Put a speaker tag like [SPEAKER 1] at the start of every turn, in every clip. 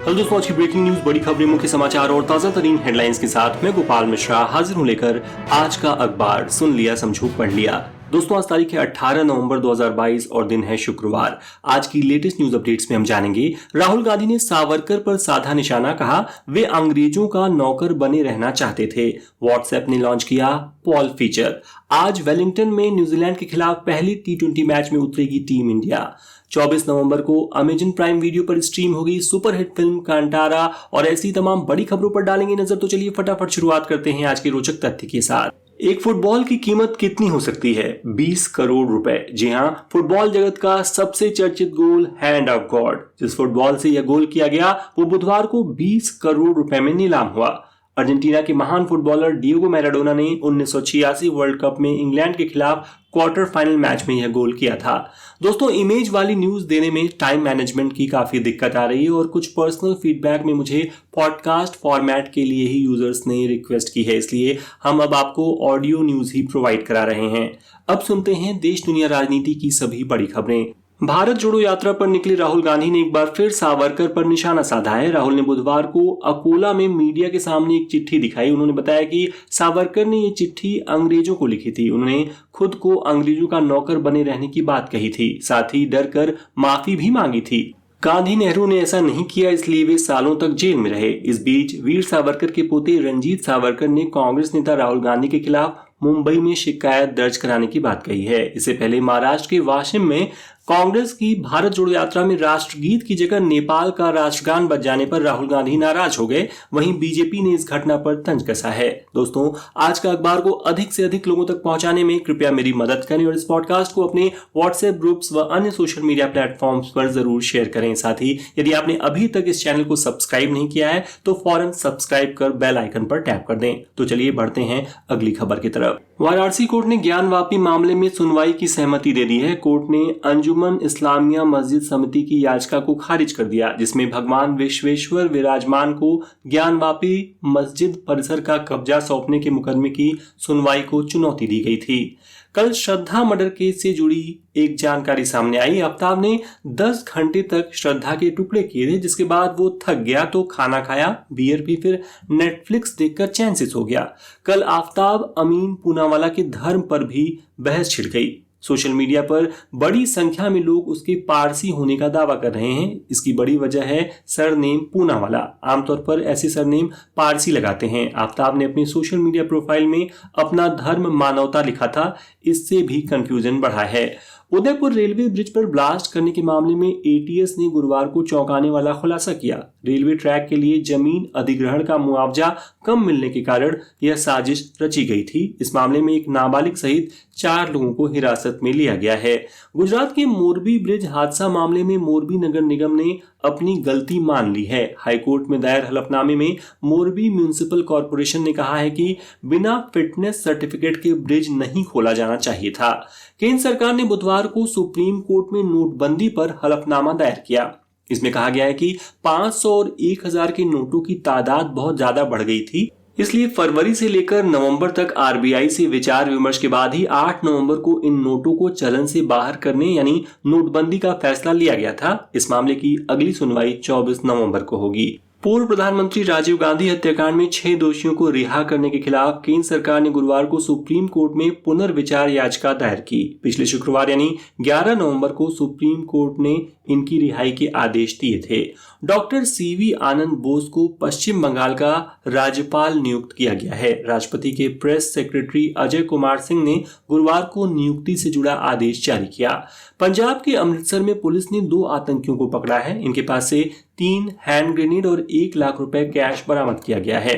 [SPEAKER 1] Hello दोस्तों, आज की ब्रेकिंग न्यूज, बड़ी खबरें, मुख्य समाचार और ताजा तरीन हेडलाइंस के साथ मैं गोपाल मिश्रा हाजिर हूं लेकर आज का अखबार। सुन लिया, समझो, पढ़ लिया। दोस्तों, आज तारीख है 18 नवंबर 2022 और दिन है शुक्रवार। आज की लेटेस्ट न्यूज अपडेट्स में हम जानेंगे, राहुल गांधी ने सावरकर पर साधा निशाना, कहा वे अंग्रेजों का नौकर बने रहना चाहते थे। व्हाट्सएप ने लॉन्च किया पॉल फीचर। आज वेलिंगटन में न्यूजीलैंड के खिलाफ पहली टी20 मैच में उतरेगी टीम इंडिया। 24 नवंबर को अमेजन प्राइम वीडियो पर स्ट्रीम होगी सुपरहिट फिल्म कांतारा। और ऐसी तमाम बड़ी खबरों पर डालेंगे नजर। तो चलिए फटाफट शुरुआत करते हैं आज के रोचक तथ्य के साथ। एक फुटबॉल की कीमत कितनी हो सकती है? 20 करोड़ रुपए। जी हां, फुटबॉल जगत का सबसे चर्चित गोल हैंड ऑफ गॉड, जिस फुटबॉल से यह गोल किया गया, वो बुधवार को 20 करोड़ रुपए में नीलाम हुआ। अर्जेंटीना के महान फुटबॉलर डिएगो मैराडोना ने 1986 वर्ल्ड कप में इंग्लैंड के खिलाफ क्वार्टर फाइनल मैच में यह गोल किया था। दोस्तों, इमेज वाली न्यूज देने में टाइम मैनेजमेंट की काफी दिक्कत आ रही है और कुछ पर्सनल फीडबैक में मुझे पॉडकास्ट फॉर्मेट के लिए ही यूजर्स ने रिक्वेस्ट की है, इसलिए हम अब आपको ऑडियो न्यूज ही प्रोवाइड करा रहे हैं। अब सुनते हैं देश दुनिया राजनीति की सभी बड़ी खबरें। भारत जोड़ो यात्रा पर निकले राहुल गांधी ने एक बार फिर सावरकर पर निशाना साधा है। राहुल ने बुधवार को अकोला में मीडिया के सामने एक चिट्ठी दिखाई। उन्होंने बताया कि सावरकर ने ये चिट्ठी अंग्रेजों को लिखी थी। उन्होंने खुद को अंग्रेजों का नौकर बने रहने की बात कही थी, साथ ही डर कर माफी भी मांगी थी। गांधी नेहरू ने ऐसा नहीं किया, इसलिए वे सालों तक जेल में रहे। इस बीच वीर सावरकर के पोते रंजीत सावरकर ने कांग्रेस नेता राहुल गांधी के खिलाफ मुंबई में शिकायत दर्ज कराने की बात कही है। इससे पहले महाराष्ट्र के वाशिम में कांग्रेस की भारत जोड़ो यात्रा में राष्ट्रगीत की जगह नेपाल का राष्ट्रगान बज जाने पर राहुल गांधी नाराज हो गए। वहीं बीजेपी ने इस घटना पर तंज कसा है। दोस्तों, आज का अखबार को अधिक से अधिक लोगों तक पहुंचाने में कृपया मेरी मदद करें और इस पॉडकास्ट को अपने व्हाट्सएप ग्रुप्स व अन्य सोशल मीडिया प्लेटफॉर्म्स पर जरूर शेयर करें। साथ ही यदि आपने अभी तक इस चैनल को सब्सक्राइब नहीं किया है तो फौरन सब्सक्राइब कर बेल आइकन पर टैप कर दें। तो चलिए बढ़ते हैं अगली खबर की तरफ। वाराणसी कोर्ट ने ज्ञानवापी मामले में सुनवाई की सहमति दे दी है। कोर्ट ने अंजुमन इस्लामिया मस्जिद समिति की याचिका को खारिज कर दिया, जिसमें भगवान विश्वेश्वर विराजमान को ज्ञानवापी मस्जिद परिसर का कब्जा सौंपने के मुकदमे की सुनवाई को चुनौती दी गई थी। कल श्रद्धा मर्डर केस से जुड़ी एक जानकारी सामने आई। आफ्ताब ने 10 घंटे तक श्रद्धा के टुकड़े किए थे, जिसके बाद वो थक गया तो खाना खाया, बियर पी, फिर नेटफ्लिक्स देखकर चैन से सो गया। कल आफ्ताब अमीन पूनावाला के धर्म पर भी बहस छिड़ गई। सोशल मीडिया पर बड़ी संख्या में लोग उसके पारसी होने का दावा कर रहे हैं। इसकी बड़ी वजह है सरनेम पूनावाला। आमतौर पर ऐसे सरनेम पारसी लगाते हैं। आफ्ताब ने अपनी सोशल मीडिया प्रोफाइल में अपना धर्म मानवता लिखा था, इससे भी कंफ्यूजन बढ़ा है। उदयपुर रेलवे ब्रिज पर ब्लास्ट करने के मामले में एटीएस ने गुरुवार को चौंकाने वाला खुलासा किया। रेलवे ट्रैक के लिए जमीन अधिग्रहण का मुआवजा कम मिलने के कारण यह साजिश रची गई थी। इस मामले में एक नाबालिग सहित 4 लोगों को हिरासत में लिया गया है। गुजरात के मोरबी ब्रिज हादसा मामले में मोरबी नगर निगम ने अपनी गलती मान ली है। हाईकोर्ट में दायर हलफनामे में मोरबी म्युनिसिपल कॉर्पोरेशन ने कहा है कि बिना फिटनेस सर्टिफिकेट के ब्रिज नहीं खोला जाना चाहिए था। केंद्र सरकार ने बुधवार को सुप्रीम कोर्ट में नोटबंदी पर हलफनामा दायर किया। इसमें कहा गया है कि 500 और 1000 के नोटों की तादाद बहुत ज्यादा बढ़ गई थी, इसलिए फरवरी से लेकर नवंबर तक आरबीआई से विचार विमर्श के बाद ही 8 नवंबर को इन नोटों को चलन से बाहर करने यानी नोटबंदी का फैसला लिया गया था। इस मामले की अगली सुनवाई 24 नवंबर को होगी। पूर्व प्रधानमंत्री राजीव गांधी हत्याकांड में 6 दोषियों को रिहा करने के खिलाफ केंद्र सरकार ने गुरुवार को सुप्रीम कोर्ट में पुनर्विचार याचिका दायर की। पिछले शुक्रवार यानी 11 नवंबर को सुप्रीम कोर्ट ने इनकी रिहाई के आदेश दिए थे। डॉक्टर सीवी आनंद बोस को पश्चिम बंगाल का राज्यपाल नियुक्त किया गया है। राष्ट्रपति के प्रेस सेक्रेटरी अजय कुमार सिंह ने गुरुवार को नियुक्ति से जुड़ा आदेश जारी किया। पंजाब के अमृतसर में पुलिस ने 2 आतंकियों को पकड़ा है। इनके पास से 3 हैंड ग्रेनेड और 1 लाख रुपए कैश बरामद किया गया है।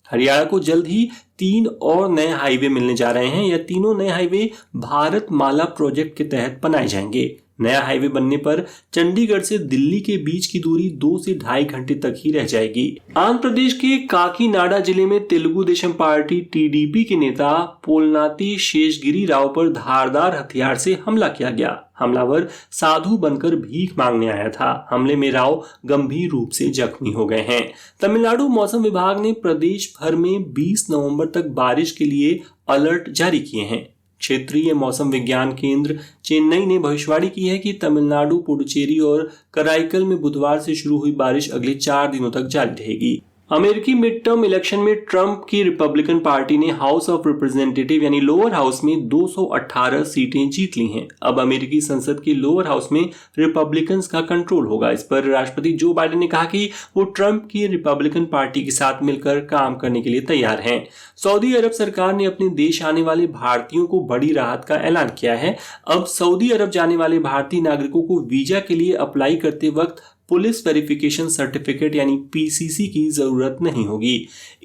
[SPEAKER 1] हरियाणा को जल्द ही 3 और नए हाईवे मिलने जा रहे हैं। यह तीनों नए हाईवे भारत माला प्रोजेक्ट के तहत बनाए जाएंगे। नया हाईवे बनने पर चंडीगढ़ से दिल्ली के बीच की दूरी 2 से 2.5 घंटे तक ही रह जाएगी। आंध्र प्रदेश के काकीनाडा जिले में तेलुगु देशम पार्टी टीडीपी के नेता पोलनाती शेषगिरी राव पर धारदार हथियार से हमला किया गया। हमलावर साधु बनकर भीख मांगने आया था। हमले में राव गंभीर रूप से जख्मी हो गए हैं। तमिलनाडु मौसम विभाग ने प्रदेश भर में 20 नवंबर तक बारिश के लिए अलर्ट जारी किए हैं। क्षेत्रीय मौसम विज्ञान केंद्र चेन्नई ने भविष्यवाणी की है कि तमिलनाडु, पुडुचेरी और कराईकल में बुधवार से शुरू हुई बारिश अगले 4 दिनों तक जारी रहेगी। अमेरिकी मिड टर्म इलेक्शन में ट्रंप की रिपब्लिकन पार्टी ने हाउस ऑफ रिप्रेजेंटेटिव यानी लोअर हाउस में 218 सीटें जीत ली हैं। अब अमेरिकी संसद के लोअर हाउस में रिपब्लिकन्स का कंट्रोल होगा। इस पर राष्ट्रपति जो बाइडेन ने कहा कि वो ट्रंप की रिपब्लिकन पार्टी के साथ मिलकर काम करने के लिए तैयार हैं। सऊदी अरब सरकार ने अपने देश आने वाले भारतीयों को बड़ी राहत का ऐलान किया है। अब सऊदी अरब जाने वाले भारतीय नागरिकों को वीजा के लिए अप्लाई करते वक्त पुलिस वेरिफिकेशन सर्टिफिकेट यानी पीसीसी की जरूरत नहीं होगी।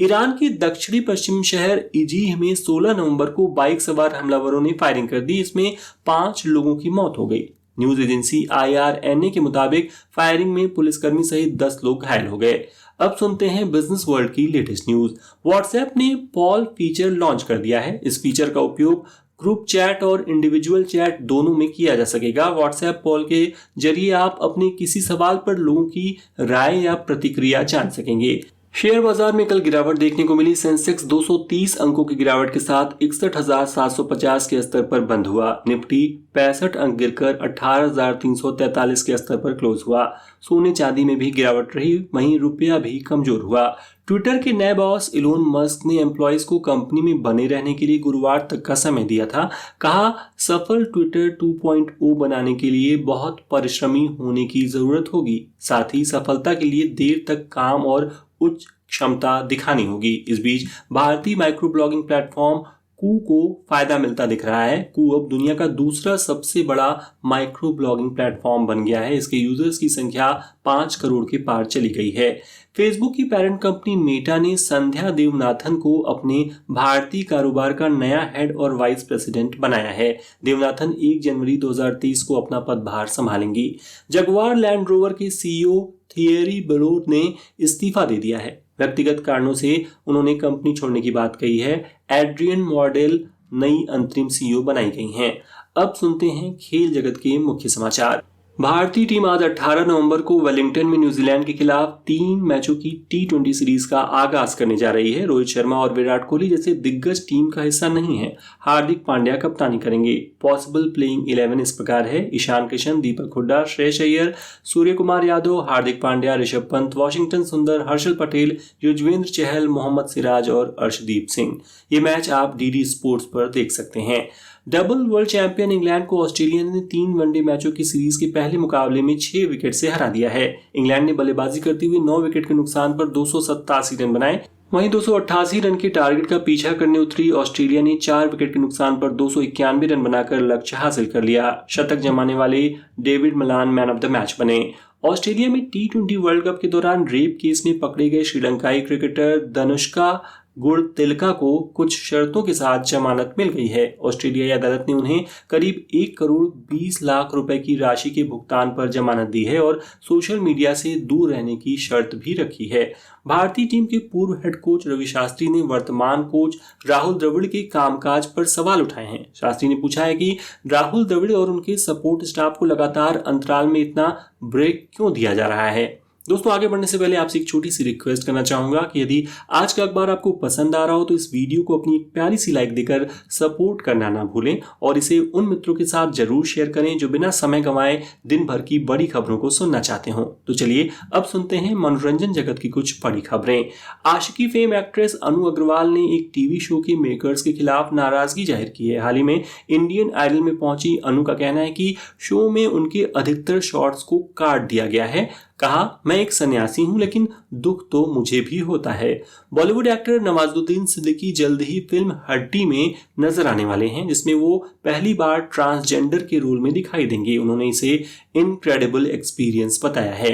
[SPEAKER 1] ईरान के दक्षिणी पश्चिम शहर इजीह में 16 नवंबर को बाइक सवार हमलावरों ने फायरिंग कर दी। इसमें 5 लोगों की मौत हो गई। न्यूज एजेंसी IRNA के मुताबिक फायरिंग में पुलिसकर्मी सहित 10 लोग घायल हो गए। अब सुनते हैं बिजनेस वर्ल्ड की लेटेस्ट न्यूज। व्हाट्सएप ने पॉल फीचर लॉन्च कर दिया है। इस फीचर का उपयोग ग्रुप चैट और इंडिविजुअल चैट दोनों में किया जा सकेगा। व्हाट्सएप पॉल के जरिए आप अपने किसी सवाल पर लोगों की राय या प्रतिक्रिया जान सकेंगे। शेयर बाजार में कल गिरावट देखने को मिली। सेंसेक्स 230 अंकों की गिरावट के साथ 61,750 के स्तर पर बंद हुआ। निफ्टी 65 अंक गिरकर 18,343 के स्तर पर क्लोज हुआ। सोने चांदी में भी गिरावट रही, वहीं रुपया भी कमजोर हुआ। ट्विटर के नए बॉस इलोन मस्क ने एम्प्लॉयज को कंपनी में बने रहने के लिए गुरुवार तक का समय दिया था। कहा, सफल ट्विटर 2.0 बनाने के लिए बहुत परिश्रमी होने की जरूरत होगी। साथ ही सफलता के लिए देर तक काम और उच्च क्षमता दिखानी होगी। इस बीच भारतीय माइक्रो ब्लॉगिंग प्लेटफॉर्म कू को फायदा मिलता दिख रहा है। कू अब दुनिया का दूसरा सबसे बड़ा माइक्रो ब्लॉगिंग प्लेटफॉर्म बन गया है। इसके यूजर्स की संख्या 5 करोड़ के पार चली गई है। फेसबुक की पेरेंट कंपनी मेटा ने संध्या देवनाथन को अपने भारतीय कारोबार का नया हेड और वाइस प्रेसिडेंट बनाया है। देवनाथन 1 जनवरी 2023 को अपना पदभार संभालेंगी। जगुआर लैंड रोवर के CEO थियरी बेलोट ने इस्तीफा दे दिया है। व्यक्तिगत कारणों से उन्होंने कंपनी छोड़ने की बात कही है। एड्रियन मॉडेल नई अंतरिम CEO बनाई गई हैं। अब सुनते हैं खेल जगत के मुख्य समाचार। भारतीय टीम आज 18 नवंबर को वेलिंगटन में न्यूजीलैंड के खिलाफ 3 मैचों की T20 सीरीज का आगाज करने जा रही है। रोहित शर्मा और विराट कोहली जैसे दिग्गज टीम का हिस्सा नहीं है। हार्दिक पांड्या कप्तानी करेंगे। पॉसिबल प्लेइंग 11 इस प्रकार है: ईशान किशन, दीपक हुड्डा, श्रेयस अय्यर, सूर्य कुमार यादव, हार्दिक पांड्या, ऋषभ पंत, वाशिंगटन सुंदर, हर्षल पटेल, युजवेंद्र चहल, मोहम्मद सिराज और अर्शदीप सिंह। ये मैच आप DD स्पोर्ट्स पर देख सकते हैं। डबल वर्ल्ड चैंपियन इंग्लैंड को ऑस्ट्रेलिया ने 3 वनडे मैचों की सीरीज के पहले मुकाबले में 6 विकेट से हरा दिया है। इंग्लैंड ने बल्लेबाजी करते हुए 9 विकेट के नुकसान पर 287 रन बनाए। वहीं 288 रन के टारगेट का पीछा करने उतरी ऑस्ट्रेलिया ने 4 विकेट के नुकसान पर 291 रन बनाकर लक्ष्य हासिल कर लिया। शतक जमाने वाले David Malan man of the match बने। ऑस्ट्रेलिया में T20 वर्ल्ड कप के दौरान रेप केस में पकड़े गए श्रीलंकाई क्रिकेटर धनुष्का गुणतिलका को कुछ शर्तों के साथ जमानत मिल गई है। ऑस्ट्रेलियाई अदालत ने उन्हें करीब 1 करोड़ 20 लाख रुपए की राशि के भुगतान पर जमानत दी है और सोशल मीडिया से दूर रहने की शर्त भी रखी है। भारतीय टीम के पूर्व हेड कोच रवि शास्त्री ने वर्तमान कोच राहुल द्रविड़ के कामकाज पर सवाल उठाए हैं। शास्त्री ने पूछा है कि राहुल द्रविड़ और उनके सपोर्ट स्टाफ को लगातार अंतराल में इतना ब्रेक क्यों दिया जा रहा है। दोस्तों, आगे बढ़ने से पहले आपसे एक छोटी सी रिक्वेस्ट करना चाहूंगा कि यदि आज का अखबार आपको पसंद आ रहा हो तो इस वीडियो को अपनी प्यारी सी लाइक देकर सपोर्ट करना ना भूलें और इसे उन मित्रों के साथ जरूर शेयर करें जो बिना समय गंवाए दिन भर की बड़ी खबरों को सुनना चाहते हो। तो चलिए अब सुनते हैं मनोरंजन जगत की कुछ बड़ी खबरें। आशिकी फेम एक्ट्रेस अनु अग्रवाल ने एक टीवी शो के मेकर्स के खिलाफ नाराजगी जाहिर की है। हाल ही में इंडियन आइडल में पहुंची अनु का कहना है कि शो में उनके अधिकतर शॉट्स को काट दिया गया है। कहा, मैं एक सन्यासी हूं लेकिन दुख तो मुझे भी होता है। बॉलीवुड एक्टर नवाजुद्दीन सिद्दीकी जल्द ही फिल्म हड्डी में नजर आने वाले हैं, जिसमें वो पहली बार ट्रांसजेंडर के रोल में दिखाई देंगे। उन्होंने इसे इनक्रेडिबल एक्सपीरियंस बताया है।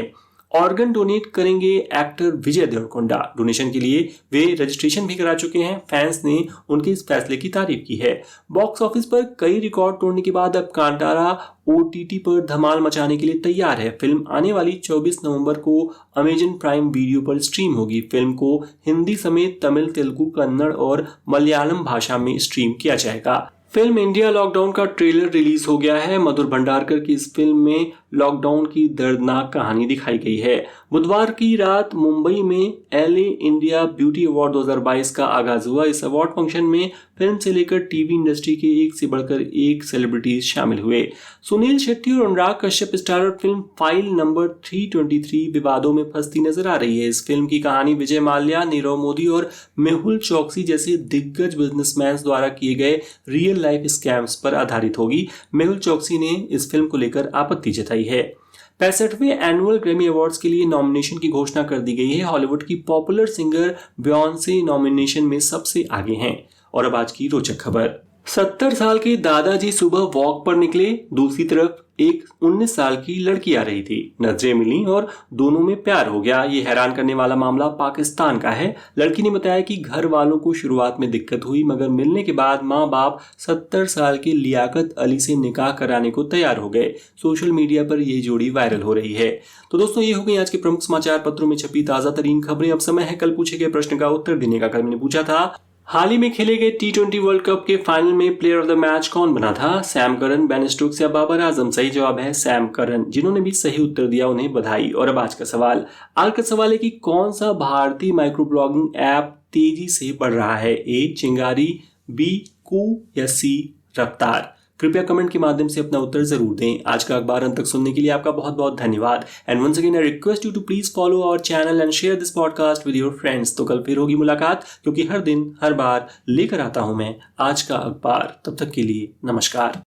[SPEAKER 1] ऑर्गन डोनेट करेंगे एक्टर विजय देवरकोंडा। डोनेशन के लिए वे रजिस्ट्रेशन भी करा चुके हैं। फैंस ने उनके इस फैसले की तारीफ की है। बॉक्स ऑफिस पर कई रिकॉर्ड तोड़ने के बाद अब कांतारा OTT पर धमाल मचाने के लिए तैयार है। फिल्म आने वाली 24 नवंबर को अमेजन प्राइम वीडियो पर स्ट्रीम होगी। फिल्म को हिंदी समेत तमिल, तेलुगु, कन्नड़ और मलयालम भाषा में स्ट्रीम किया जाएगा। फिल्म इंडिया लॉकडाउन का ट्रेलर रिलीज हो गया है। मधुर भंडारकर की इस फिल्म में लॉकडाउन की दर्दनाक कहानी दिखाई गई है। बुधवार की रात मुंबई में एलए इंडिया ब्यूटी अवार्ड 2022 का आगाज हुआ। इस अवार्ड फंक्शन में फिल्म से लेकर टीवी इंडस्ट्री के एक से बढ़कर एक सेलिब्रिटीज शामिल हुए। सुनील शेट्टी और Anurag Kashyap starrer film file number 323 विवादों में फंसती नजर आ रही है। इस फिल्म की कहानी विजय माल्या, नीरव मोदी और मेहुल चौकसी जैसे दिग्गज बिजनेसमैन द्वारा किए गए रियल लाइफ स्कैम्स पर आधारित होगी। मेहुल चौकसी ने इस फिल्म को लेकर आपत्ति जताई है। 65वें एनुअल ग्रैमी अवार्ड्स के लिए नॉमिनेशन की घोषणा कर दी गई है। हॉलीवुड की पॉपुलर सिंगर बियॉन्से नॉमिनेशन में सबसे आगे हैं। और अब आज की रोचक खबर। 70 साल के दादाजी सुबह वॉक पर निकले, दूसरी तरफ एक 19 साल की लड़की आ रही थी। नजरें मिली और दोनों में प्यार हो गया। ये हैरान करने वाला मामला पाकिस्तान का है। लड़की ने बताया कि घर वालों को शुरुआत में दिक्कत हुई, मगर मिलने के बाद माँ बाप 70 साल के लियाकत अली से निकाह कराने को तैयार हो गए। सोशल मीडिया पर ये जोड़ी वायरल हो रही है। तो दोस्तों, ये हो गई आज के प्रमुख समाचार पत्रों में छपी ताजा तरीन खबरें। अब समय है कल पूछे गए प्रश्न का उत्तर देने का। कल मैंने पूछा था, हाल ही में खेले गए T20 वर्ल्ड कप के फाइनल में प्लेयर ऑफ द मैच कौन बना था? सैम करन, बेन स्टोक्स या बाबर आजम? सही जवाब है सैम करन। जिन्होंने भी सही उत्तर दिया उन्हें बधाई। और अब आज का सवाल है कि कौन सा भारतीय माइक्रो ब्लॉगिंग ऐप तेजी से बढ़ रहा है? ए चिंगारी, बी कू या सी रफ्तार? कृपया कमेंट के माध्यम से अपना उत्तर जरूर दें। आज का अखबार अंत तक सुनने के लिए आपका बहुत बहुत धन्यवाद। And once again I request you to please follow our channel and share this podcast with your friends. तो कल फिर होगी मुलाकात, क्योंकि हर दिन हर बार लेकर आता हूं मैं आज का अखबार। तब तक के लिए नमस्कार।